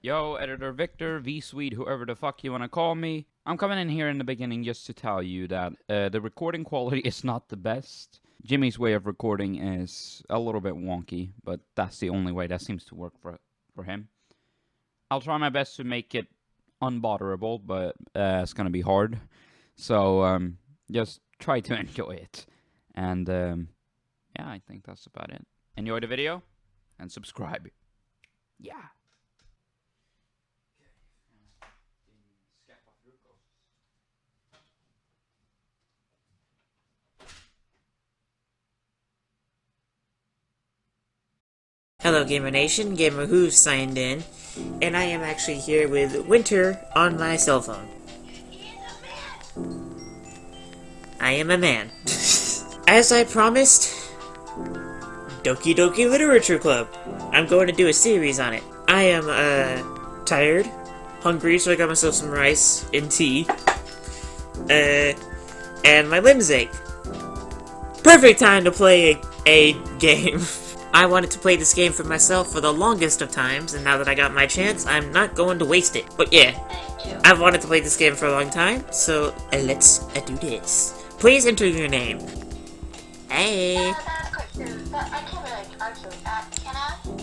Yo, Editor Victor, V-Sweet, whoever the fuck you wanna call me. I'm coming in here in the beginning just to tell you that the recording quality is not the best. Jimmy's way of recording is a little bit wonky, but that's the only way that seems to work for him. I'll try my best to make it unbotherable, but it's gonna be hard. So just try to enjoy it. And yeah, I think that's about it. Enjoy the video and subscribe. Yeah. Hello Gamer Nation, Gamer Who signed in, and I am actually here with Winter on my cell phone. I am a man. As I promised, Doki-Doki Literature Club. I'm going to do a series on it. I am, tired, hungry, so I got myself some rice and tea, and my limbs ache. Perfect time to play a game. I wanted to play this game for myself for the longest of times, and now that I got my chance, I'm not going to waste it. But yeah, I've wanted to play this game for a long time, so let's do this. Please enter your name. Hey.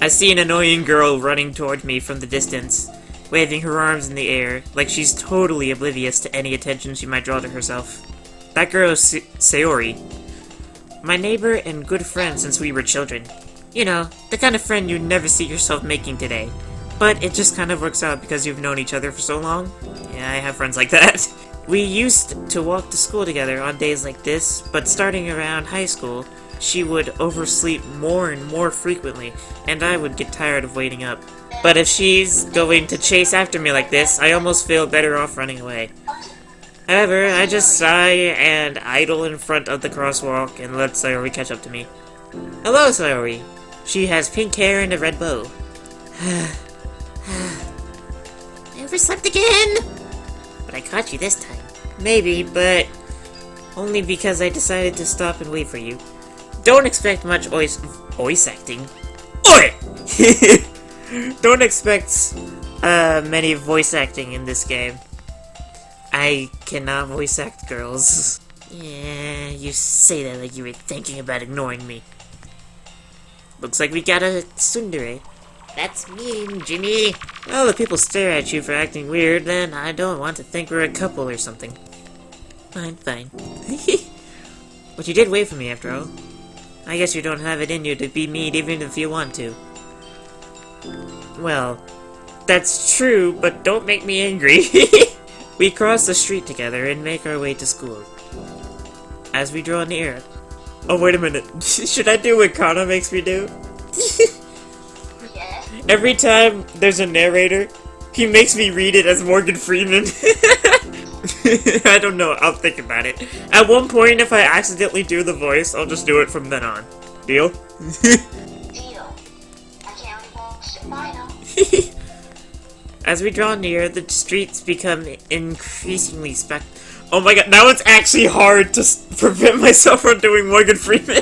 I see an annoying girl running toward me from the distance, waving her arms in the air, like she's totally oblivious to any attention she might draw to herself. That girl is Sayori, my neighbor and good friend since we were children. You know, the kind of friend you never see yourself making today. But it just kind of works out because you've known each other for so long. Yeah, I have friends like that. We used to walk to school together on days like this, but starting around high school, she would oversleep more and more frequently, and I would get tired of waiting up. But if she's going to chase after me like this, I almost feel better off running away. However, I just sigh and idle in front of the crosswalk and let Sayori catch up to me. Hello, Sayori. She has pink hair and a red bow. I overslept again! But I caught you this time. Maybe, but only because I decided to stop and wait for you. Don't expect much voice acting. Oi! Don't expect many voice acting in this game. I cannot voice act girls. Yeah, you say that like you were thinking about ignoring me. Looks like we got a tsundere. That's mean, Jimmy. Well, if people stare at you for acting weird, then I don't want to think we're a couple or something. Fine. But you did wait for me after all. I guess you don't have it in you to be mean even if you want to. Well, that's true, but don't make me angry. We cross the street together and make our way to school. As we draw near... Oh, wait a minute. Should I do what Kana makes me do? Every time there's a narrator, he makes me read it as Morgan Freeman. I don't know, I'll think about it. At one point, if I accidentally do the voice, I'll just do it from then on. Deal? Deal. I can't bullshit final. As we draw near, the streets become increasingly Oh my god, now it's actually hard to prevent myself from doing Morgan Freeman.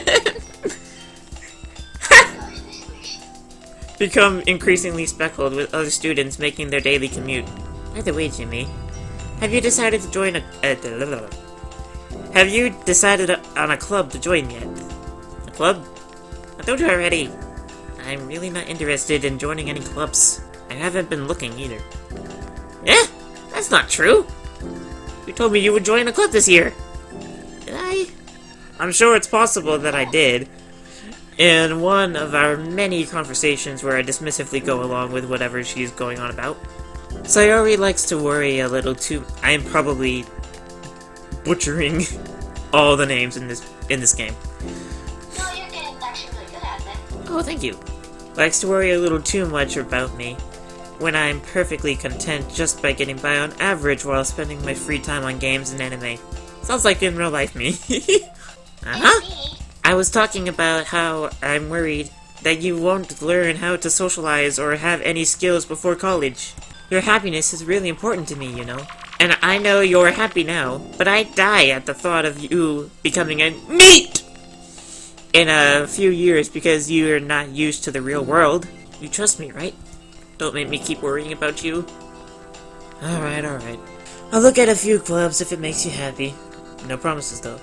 Become increasingly speckled with other students making their daily commute. Either way, Jimmy, have you decided to join Have you decided on a club to join yet? A club? I told you already. I'm really not interested in joining any clubs. I haven't been looking either. Eh? That's not true. You told me you would join a club this year. Did I? I'm sure it's possible that I did. In one of our many conversations where I dismissively go along with whatever she's going on about. Sayori likes to worry a little too... I am probably butchering all the names in this game. No, you're getting actually really good at it. Oh, thank you. Likes to worry a little too much about me, when I'm perfectly content just by getting by on average while spending my free time on games and anime. Sounds like in real life me. Me. I was talking about how I'm worried that you won't learn how to socialize or have any skills before college. Your happiness is really important to me, you know. And I know you're happy now, but I die at the thought of you becoming a NEET in a few years because you're not used to the real world. You trust me, right? Don't make me keep worrying about you. Alright, alright. I'll look at a few clubs if it makes you happy. No promises, though.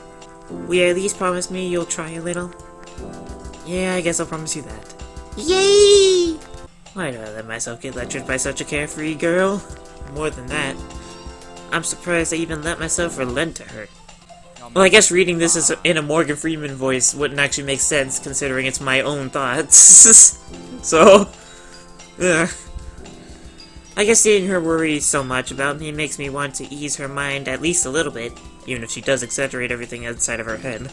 Will you at least promise me you'll try a little? Yeah, I guess I'll promise you that. Yay! Why did I let myself get lectured by such a carefree girl? More than that, I'm surprised I even let myself relent to her. Well, I guess reading this is in a Morgan Freeman voice wouldn't actually make sense, considering it's my own thoughts. So, yeah. I guess seeing her worry so much about me makes me want to ease her mind at least a little bit, even if she does exaggerate everything outside of her head.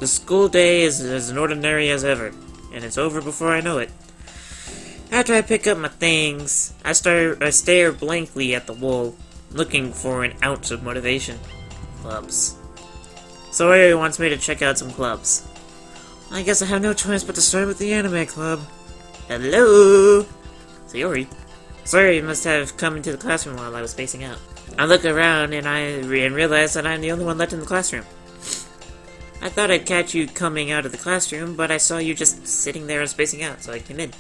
The school day is as ordinary as ever, and it's over before I know it. After I pick up my things, I stare blankly at the wall, looking for an ounce of motivation. Clubs. Sayori wants me to check out some clubs. I guess I have no choice but to start with the anime club. Hello? Sayori. Sayori must have come into the classroom while I was spacing out. I look around and realize that I'm the only one left in the classroom. I thought I'd catch you coming out of the classroom, but I saw you just sitting there and spacing out, so I came in.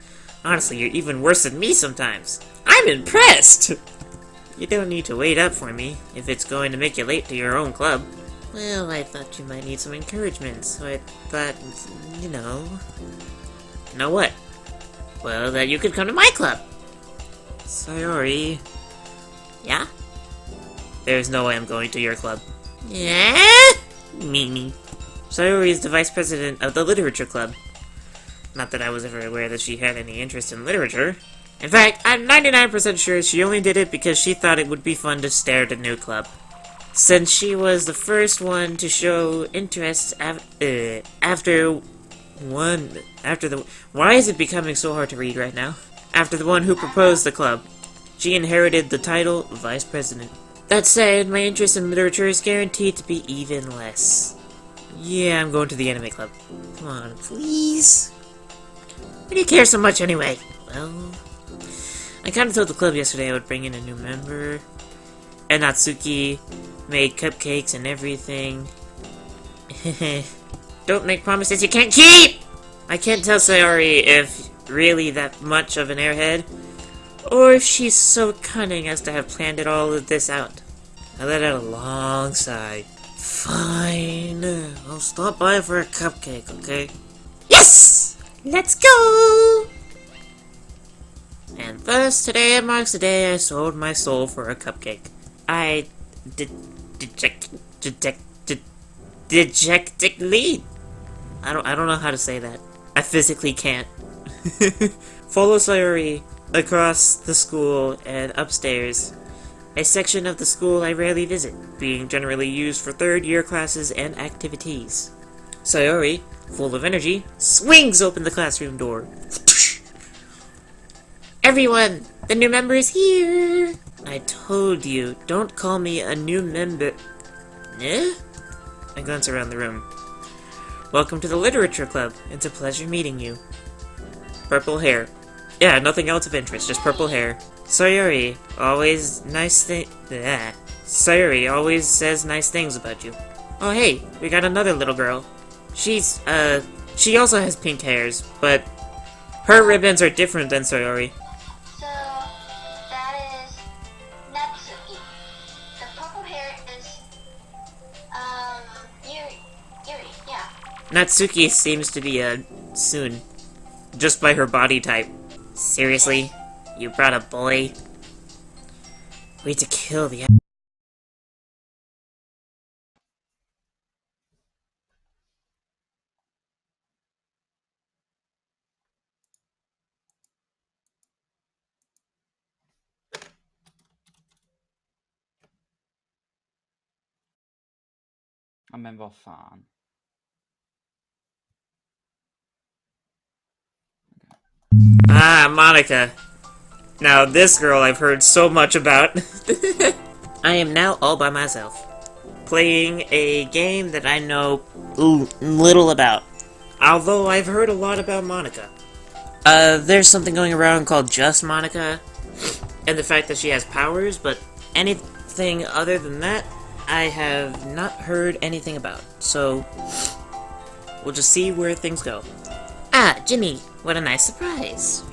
Honestly, you're even worse than me sometimes. I'm impressed! You don't need to wait up for me, if it's going to make you late to your own club. Well, I thought you might need some encouragement, so I thought, you know... You know what? Well, that you could come to my club! Sayori... Yeah? There's no way I'm going to your club. Yeah? Mimi. Sayori is the vice president of the Literature Club. Not that I was ever aware that she had any interest in literature. In fact, I'm 99% sure she only did it because she thought it would be fun to stare at a new club. Since she was the first one to show interest after the... Why is it becoming so hard to read right now? After the one who proposed the club. She inherited the title Vice President. That said, my interest in literature is guaranteed to be even less. Yeah, I'm going to the anime club. Come on, please. Why do you care so much anyway? Well, I kind of told the club yesterday I would bring in a new member. And Natsuki made cupcakes and everything. Don't make promises you can't keep! I can't tell Sayori if really that much of an airhead, or if she's so cunning as to have planned it all of this out. I let out a long sigh. Fine, I'll stop by for a cupcake, okay? Yes! Let's go! And thus, today marks the day I sold my soul for a cupcake. I dejectedly. I don't know how to say that. I physically can't. Follow Sayori across the school and upstairs. A section of the school I rarely visit, being generally used for third-year classes and activities. Sayori, full of energy, swings open the classroom door. Everyone, the new member is here! I told you, don't call me a new member. Eh? I glance around the room. Welcome to the Literature Club. It's a pleasure meeting you. Purple hair. Yeah, nothing else of interest, just purple hair. Sayori always Sayori always says nice things about you. Oh hey, we got another little girl. She also has pink hairs, but her ribbons are different than Sayori. So, that is Natsuki. The purple hair is, Yuri, yeah. Natsuki seems to be a Soon, just by her body type. Seriously? You brought a boy? Way to kill the... Ja, men vad fan. Ah, Monica. Now this girl I've heard so much about. I am now all by myself, playing a game that I know little about. Although I've heard a lot about Monica. There's something going around called Just Monica, and the fact that she has powers, but anything other than that, I have not heard anything about. So, we'll just see where things go. Ah, Jimmy, what a nice surprise.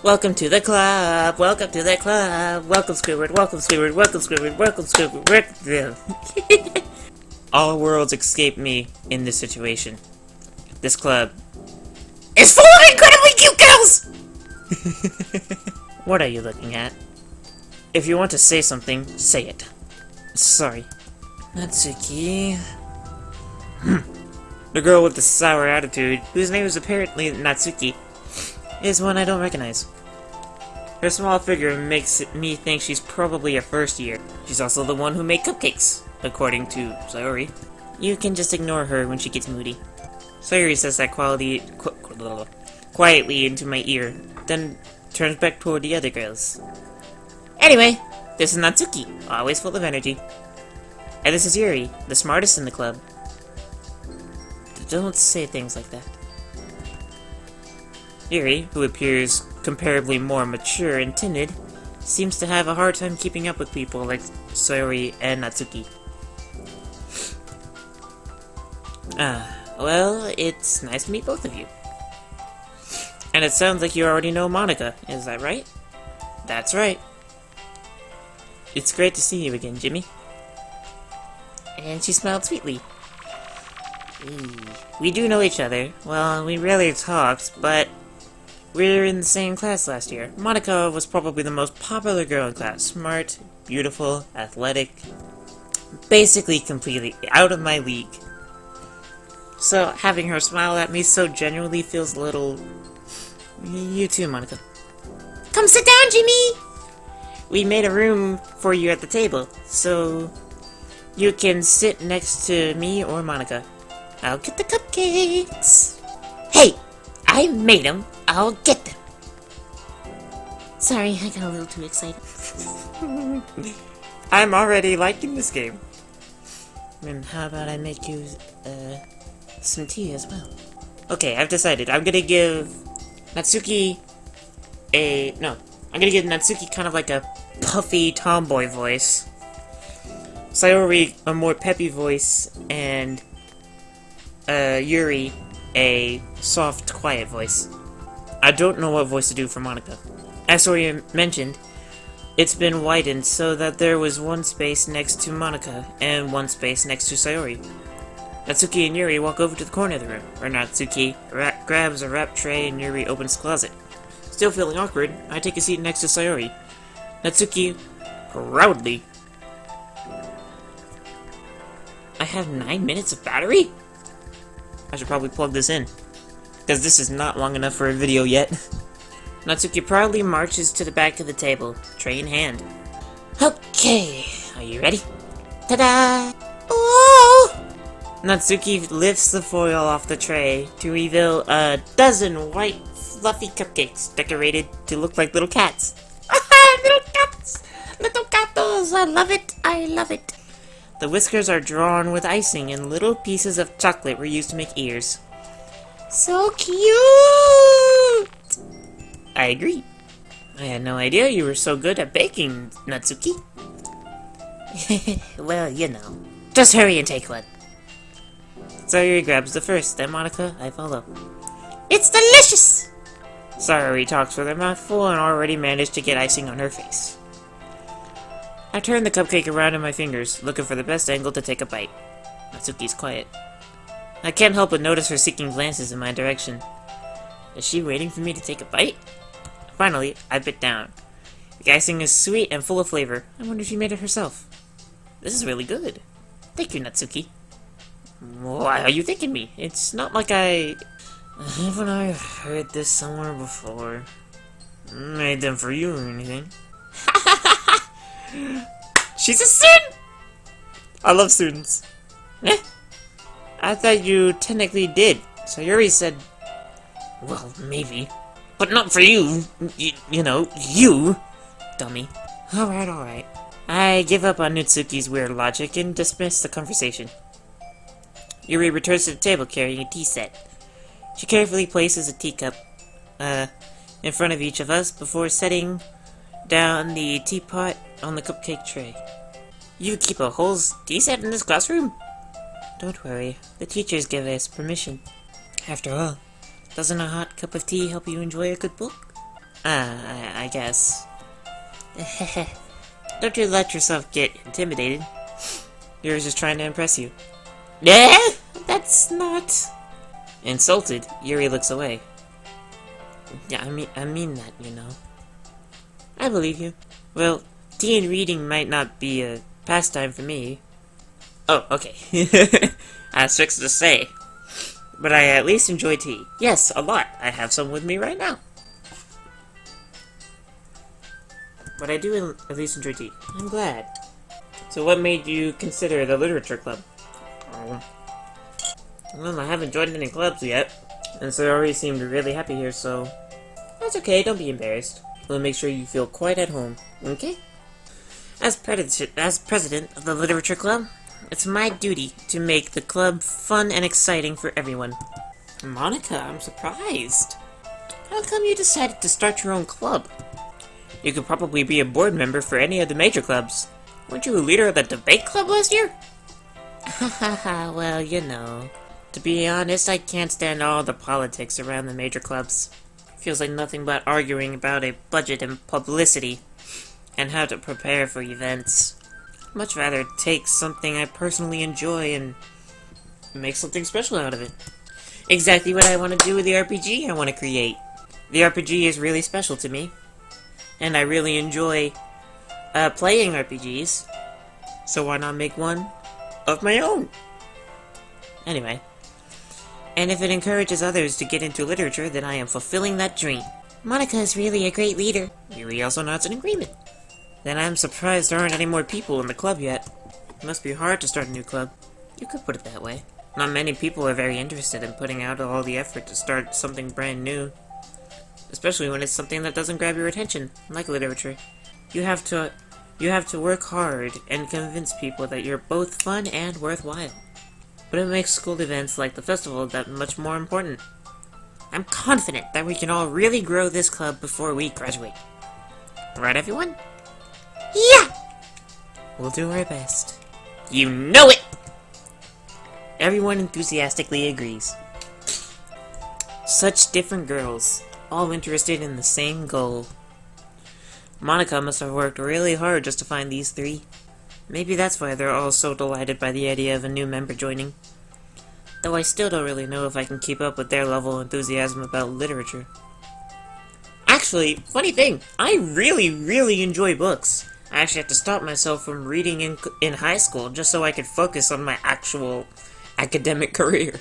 Welcome to the club. Welcome to the club. Welcome, Squidward. Welcome, Squidward. Welcome, Squidward. Welcome, Squidward. All worlds escape me in this situation. This club is full of incredibly cute girls! What are you looking at? If you want to say something, say it. Sorry. Natsuki. The girl with the sour attitude, whose name is apparently Natsuki, is one I don't recognize. Her small figure makes me think she's probably a first year. She's also the one who made cupcakes, according to Sayori. You can just ignore her when she gets moody. Sayori says that quietly into my ear, then turns back toward the other girls. Anyway, this is Natsuki, always full of energy. And this is Yuri, the smartest in the club. Don't say things like that. Yuri, who appears comparably more mature and timid, seems to have a hard time keeping up with people like Sayori and Natsuki. Well, it's nice to meet both of you. And it sounds like you already know Monica, is that right? That's right. It's great to see you again, Jimmy. And she smiled sweetly. We do know each other. Well, we rarely talked, but we were in the same class last year. Monica was probably the most popular girl in class. Smart, beautiful, athletic. Basically completely out of my league. So, having her smile at me so genuinely feels a little... You too, Monica. Come sit down, Jimmy! We made a room for you at the table, so you can sit next to me or Monica. I'll get the cupcakes. Hey! I made them. I'll get them. Sorry, I got a little too excited. I'm already liking this game. And how about I make you, some tea as well? Okay, I've decided. I'm gonna give Natsuki I'm gonna give Natsuki kind of like a puffy tomboy voice. Sayori a more peppy voice, and Yuri a soft, quiet voice. I don't know what voice to do for Monica. As Sayori mentioned, it's been widened so that there was one space next to Monica and one space next to Sayori. Natsuki and Yuri walk over to the corner of the room, where Natsuki grabs a wrap tray and Yuri opens the closet. Still feeling awkward, I take a seat next to Sayori. Natsuki proudly. I have 9 minutes of battery? I should probably plug this in, because this is not long enough for a video yet. Natsuki proudly marches to the back of the table, tray in hand. Okay, are you ready? Ta-da! Oh! Natsuki lifts the foil off the tray to reveal a dozen white, fluffy cupcakes decorated to look like little cats. Little cats! Little gatos! I love it! I love it! The whiskers are drawn with icing and little pieces of chocolate were used to make ears. So cute! I agree. I had no idea you were so good at baking, Natsuki. Well, you know. Just hurry and take one. Sayori grabs the first, then Monica, I follow. It's delicious! Sayori talks with her mouth full and already managed to get icing on her face. I turn the cupcake around in my fingers, looking for the best angle to take a bite. Natsuki's quiet. I can't help but notice her seeking glances in my direction. Is she waiting for me to take a bite? Finally, I bit down. The icing is sweet and full of flavor. I wonder if she made it herself. This is really good. Thank you, Natsuki. Why are you thanking me? It's not like haven't I heard this somewhere before? Made them for you or anything. She's a student! I love students. Eh? I thought you technically did. Sayori said, well, maybe. But not for you. You know, you. Dummy. Alright. I give up on Natsuki's weird logic and dismiss the conversation. Yuri returns to the table carrying a tea set. She carefully places a teacup, in front of each of us before setting down the teapot on the cupcake tray. You keep a whole tea set in this classroom? Don't worry, the teachers give us permission. After all, doesn't a hot cup of tea help you enjoy a good book? I guess. Don't you let yourself get intimidated. Yuri's just trying to impress you. Yeah, that's not... Insulted, Yuri looks away. Yeah, I mean that, you know. I believe you. Well, tea and reading might not be a pastime for me. Oh, okay. That's fixed to say. But I at least enjoy tea. Yes, a lot. I have some with me right now. But I do at least enjoy tea. I'm glad. So what made you consider the literature club? Well, I haven't joined any clubs yet. And so I already seemed really happy here, so... That's okay, don't be embarrassed. We'll make sure you feel quite at home, okay? As president of the literature club, it's my duty to make the club fun and exciting for everyone. Monica, I'm surprised. How come you decided to start your own club? You could probably be a board member for any of the major clubs. Weren't you a leader of the debate club last year? Hahaha, well, you know. To be honest, I can't stand all the politics around the major clubs. Feels like nothing but arguing about a budget and publicity, and how to prepare for events. Much rather take something I personally enjoy and make something special out of it. Exactly what I want to do with the RPG I want to create. The RPG is really special to me, and I really enjoy playing RPGs, so why not make one of my own? Anyway, and if it encourages others to get into literature, then I am fulfilling that dream. Monica is really a great leader. Yuri also nods in agreement. Then I'm surprised there aren't any more people in the club yet. It must be hard to start a new club. You could put it that way. Not many people are very interested in putting out all the effort to start something brand new. Especially when it's something that doesn't grab your attention, like literature. You have to work hard and convince people that you're both fun and worthwhile. But it makes school events like the festival that much more important. I'm confident that we can all really grow this club before we graduate. Right, everyone? Yeah! We'll do our best. You know it! Everyone enthusiastically agrees. Such different girls, all interested in the same goal. Monica must have worked really hard just to find these three. Maybe that's why they're all so delighted by the idea of a new member joining. Though I still don't really know if I can keep up with their level of enthusiasm about literature. Actually, funny thing, I really enjoy books. I actually had to stop myself from reading in high school just so I could focus on my actual academic career.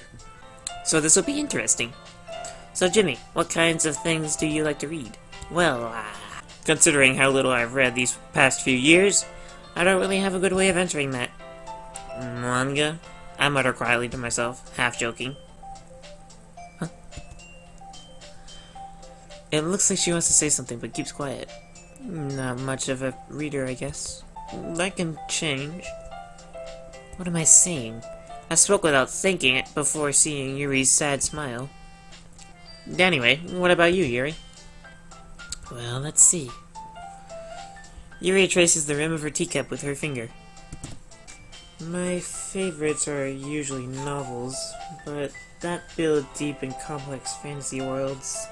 So this will be interesting. So Jimmy, what kinds of things do you like to read? Well, considering how little I've read these past few years, I don't really have a good way of answering that. Manga? I mutter quietly to myself, half joking. Huh? It looks like she wants to say something, but keeps quiet. Not much of a reader, I guess. That can change. What am I saying? I spoke without thinking it before seeing Yuri's sad smile. Anyway, what about you, Yuri? Well, let's see. Yuri traces the rim of her teacup with her finger. My favorites are usually novels, but that build deep and complex fantasy worlds.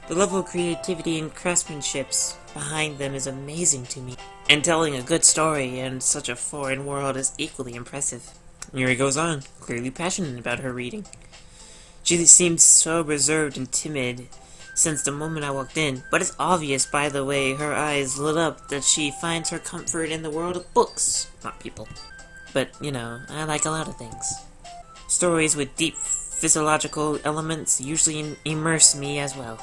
The level of creativity and craftsmanship behind them is amazing to me, and telling a good story in such a foreign world is equally impressive. Yuri goes on, clearly passionate about her reading. She seems so reserved and timid since the moment I walked in, but it's obvious by the way her eyes lit up that she finds her comfort in the world of books, not people. But, you know, I like a lot of things. Stories with deep physiological elements usually immerse me as well.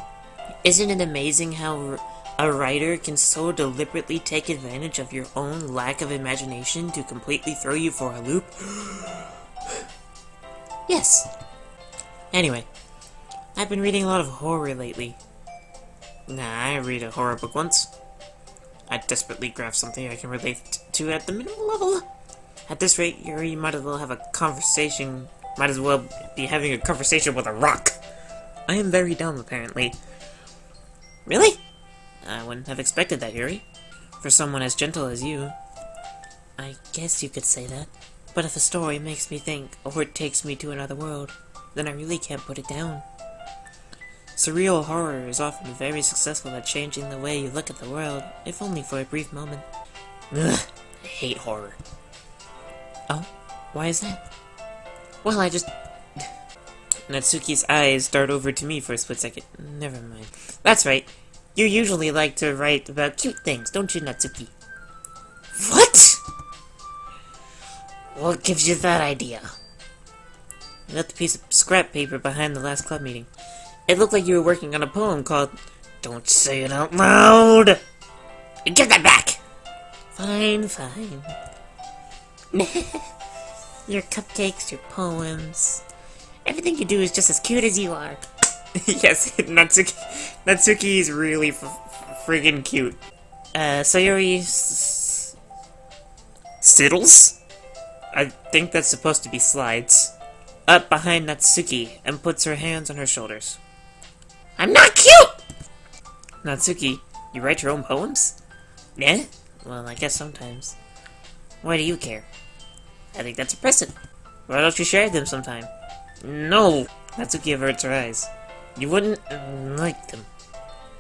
Isn't it amazing how a writer can so deliberately take advantage of your own lack of imagination to completely throw you for a loop? Yes. Anyway, I've been reading a lot of horror lately. I read a horror book once. I desperately grab something I can relate to at the minimal level. At this rate, Yuri might as well have a conversation. Might as well be having a conversation with a rock. I am very dumb, apparently. Really? I wouldn't have expected that, Yuri. For someone as gentle as you. I guess you could say that. But if a story makes me think, or it takes me to another world, then I really can't put it down. Surreal horror is often very successful at changing the way you look at the world, if only for a brief moment. Ugh, I hate horror. Oh, why is that? Well, I just... Natsuki's eyes dart over to me for a split second. Never mind. That's right. You usually like to write about cute things, don't you, Natsuki? What? What gives you that idea? I left a piece of scrap paper behind the last club meeting. It looked like you were working on a poem called Don't Say It Out Loud! Give that back! Fine, fine. Your cupcakes, your poems... Everything you do is just as cute as you are. Yes, Natsuki is really friggin' cute. Sayori... Siddles? I think that's supposed to be slides. Up behind Natsuki and puts her hands on her shoulders. I'm not cute! Natsuki, you write your own poems? Yeah? Well, I guess sometimes. Why do you care? I think that's impressive. Why don't you share them sometime? No! Natsuki averts her eyes. You wouldn't like them.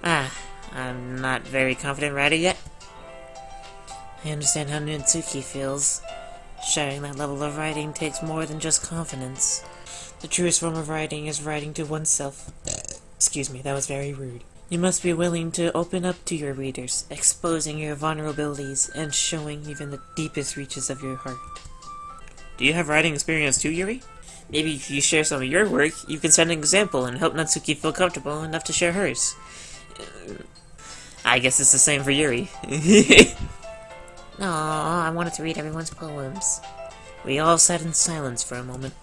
I'm not very confident writer yet. I understand how Natsuki feels. Sharing that level of writing takes more than just confidence. The truest form of writing is writing to oneself. Excuse me, that was very rude. You must be willing to open up to your readers, exposing your vulnerabilities and showing even the deepest reaches of your heart. Do you have writing experience too, Yuri? Maybe if you share some of your work, you can set an example and help Natsuki feel comfortable enough to share hers. I guess it's the same for Yuri. No, I wanted to read everyone's poems. We all sat in silence for a moment.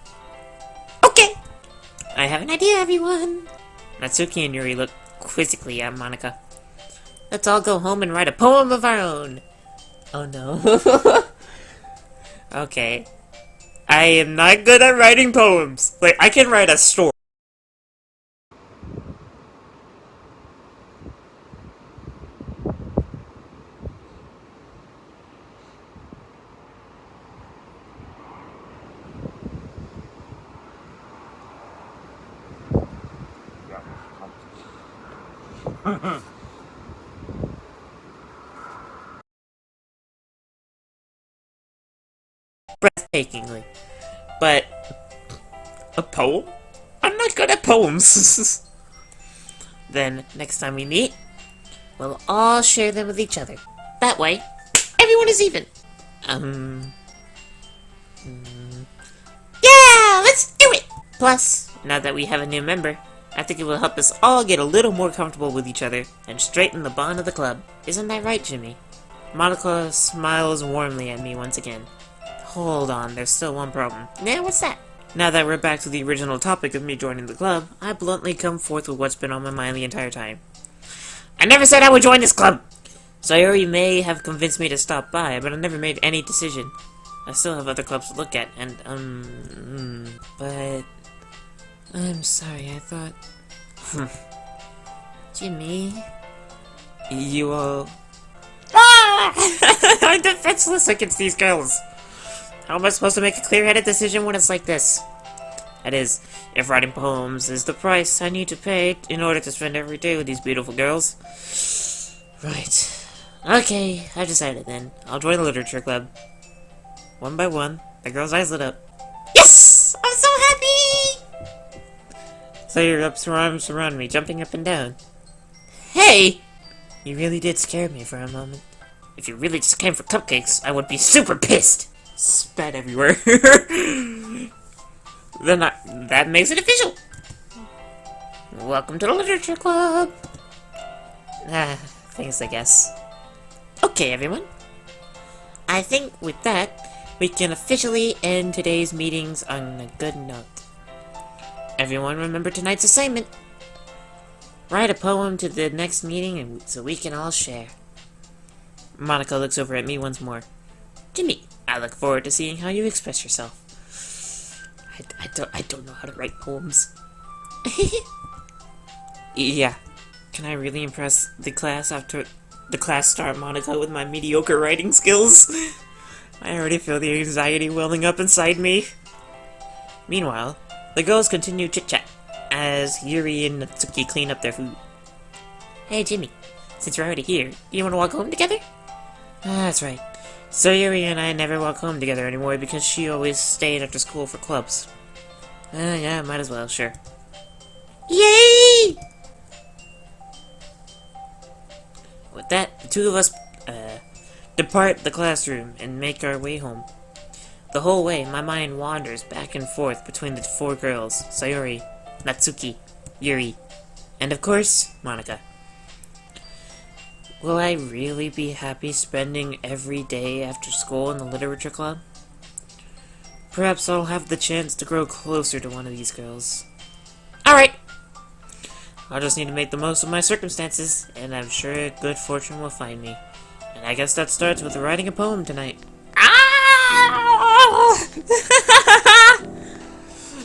Okay! I have an idea, everyone! Natsuki and Yuri looked quizzically at Monica. Let's all go home and write a poem of our own! Oh no. Okay. I am not good at writing poems. Like, I can write a story. Breathtakingly. But a poem? I'm not good at poems. Then, next time we meet, we'll all share them with each other. That way, everyone is even. Yeah, let's do it! Plus, now that we have a new member, I think it will help us all get a little more comfortable with each other and straighten the bond of the club. Isn't that right, Jimmy? Monica smiles warmly at me once again. Hold on, there's still one problem. Yeah, what's that? Now that we're back to the original topic of me joining the club, I bluntly come forth with what's been on my mind the entire time. I never said I would join this club! Sayori may have convinced me to stop by, but I never made any decision. I still have other clubs to look at, and, but... I'm sorry, I thought... Jimmy... You all... Ah! I'm defenseless against these girls! How am I supposed to make a clear-headed decision when it's like this? That is, if writing poems is the price I need to pay in order to spend every day with these beautiful girls. Right. Okay, I've decided then. I'll join the literature club. One by one, the girl's eyes lit up. Yes! I'm so happy! So your arms around me, jumping up and down. Hey! You really did scare me for a moment. If you really just came for cupcakes, I would be super pissed! Spat everywhere. Then that makes it official! Welcome to the literature club! Thanks, I guess. Okay, everyone. I think with that, we can officially end today's meetings on a good note. Everyone remember tonight's assignment. Write a poem to the next meeting so we can all share. Monica looks over at me once more. Jimmy, I look forward to seeing how you express yourself. I don't know how to write poems. Yeah. Can I really impress the class after the class start Monica with my mediocre writing skills? I already feel the anxiety welling up inside me. Meanwhile, the girls continue chit-chat. as Yuri and Natsuki clean up their food. Hey Jimmy, since you're already here, you want to walk home together? That's right. So Yuri and I never walk home together anymore because she always stayed after school for clubs. Yeah, might as well, sure. Yay! With that, the two of us depart the classroom and make our way home. The whole way, my mind wanders back and forth between the four girls, Sayori, Natsuki, Yuri, and of course, Monika. Will I really be happy spending every day after school in the literature club? Perhaps I'll have the chance to grow closer to one of these girls. Alright! I'll just need to make the most of my circumstances, and I'm sure good fortune will find me. And I guess that starts with writing a poem tonight.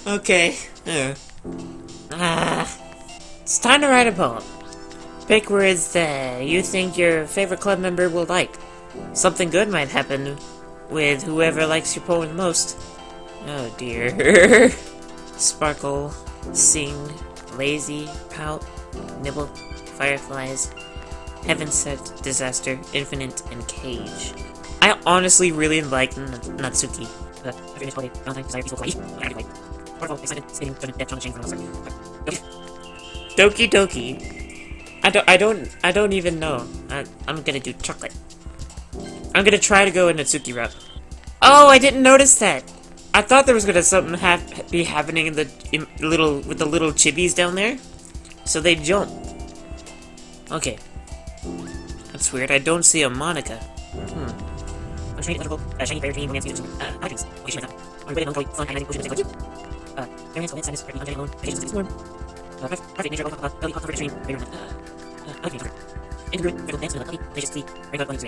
Okay. It's time to write a poem. Pick words that you think your favorite club member will like. Something good might happen with whoever likes your poem the most. Oh dear. Sparkle, sing, lazy, pout, nibble, fireflies, heaven set, disaster, infinite, and cage. I honestly really like Natsuki. Doki-Doki. I don't even know. I'm gonna do chocolate. I'm gonna try to go a Natsuki route. Oh, I didn't notice that. I thought there was gonna something be happening with the little chibis down there, so they jump. Okay, that's weird. I don't see a Monika. Shiny electrical, shiny fairy dream, romance, music, items. Okay, shiny that. On way, melancholy, fun, animating, potion, music, variance, romance, sadness, threatening, undead, alone, patience, storm. Perfect nature, belly, hot, dream, very romantic. Okay, incongruent, fickle, dance, melody, delicious, tea, very good, bunny,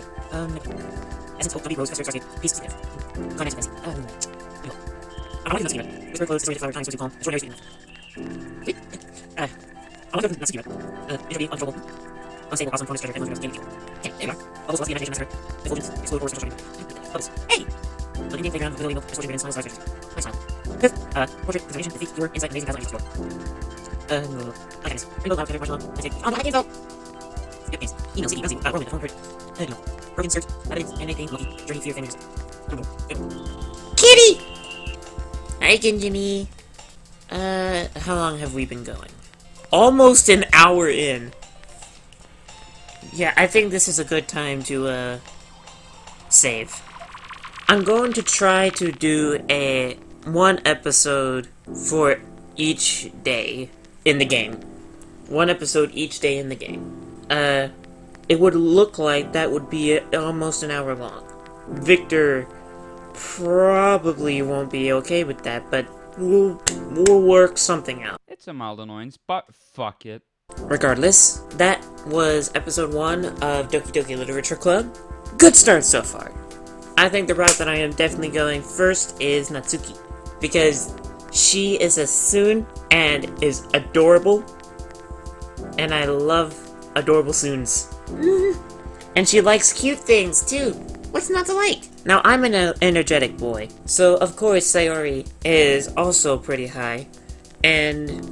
essence, hope, W, rose, fester, stargate, peace, stiff. Climax, fancy. I want to do Natsuki, whisper, clothes, destroy, flower, time, sweet, calm, extraordinary, sweet enough. Wait, I want to go to Natsuki, introvert, uncontrollable, unstable, awesome, bonus, treasure, influence, game, okay, there you are. Bubbles, velocity, imagination, master, effulgence, explode, force, social, bubbles. Hey! Looking playground, little emo, explosion, ribbon, smiles, stars, nice smile. Fifth, portrait, preservation, defeat, your insight, amazing, dazzling, explore. No. Okay, rainbow, loud, marshmallow, I take, on the info! Yep, games. Email, CD, browsing, Roman, phone, no. Broken search, evidence, anything, lucky, journey, fear, famous. Kitty! Hi, Jimmy. How long have we been going? Almost an hour in. Yeah, I think this is a good time to, save. I'm going to try to do one episode for each day in the game. One episode each day in the game. It would look like that would be almost an hour long. Victor probably won't be okay with that, but we'll work something out. It's a mild annoyance, but fuck it. Regardless, that was episode 1 of Doki-Doki Literature Club. Good start so far. I think the route that I am definitely going first is Natsuki, because she is a Soon and is adorable, and I love adorable Soons. And she likes cute things too. What's not to like? Now I'm an energetic boy, so of course Sayori is also pretty high, and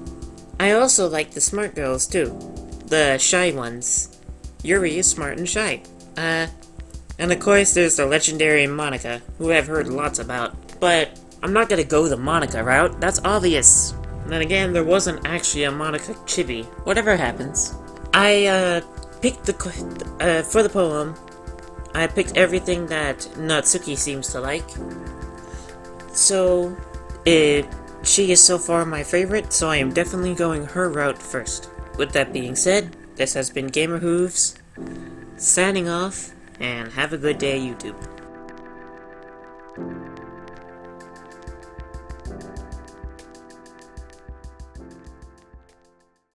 I also like the smart girls too, the shy ones. Yuri is smart and shy. And of course there's the legendary Monika, who I've heard lots about, but I'm not gonna go the Monika route, that's obvious. And then again, there wasn't actually a Monika chibi. Whatever happens. I, picked for the poem, I picked everything that Natsuki seems to like. So, she is so far my favorite, so I am definitely going her route first. With that being said, this has been Gamer Hooves, signing off, and have a good day, YouTube.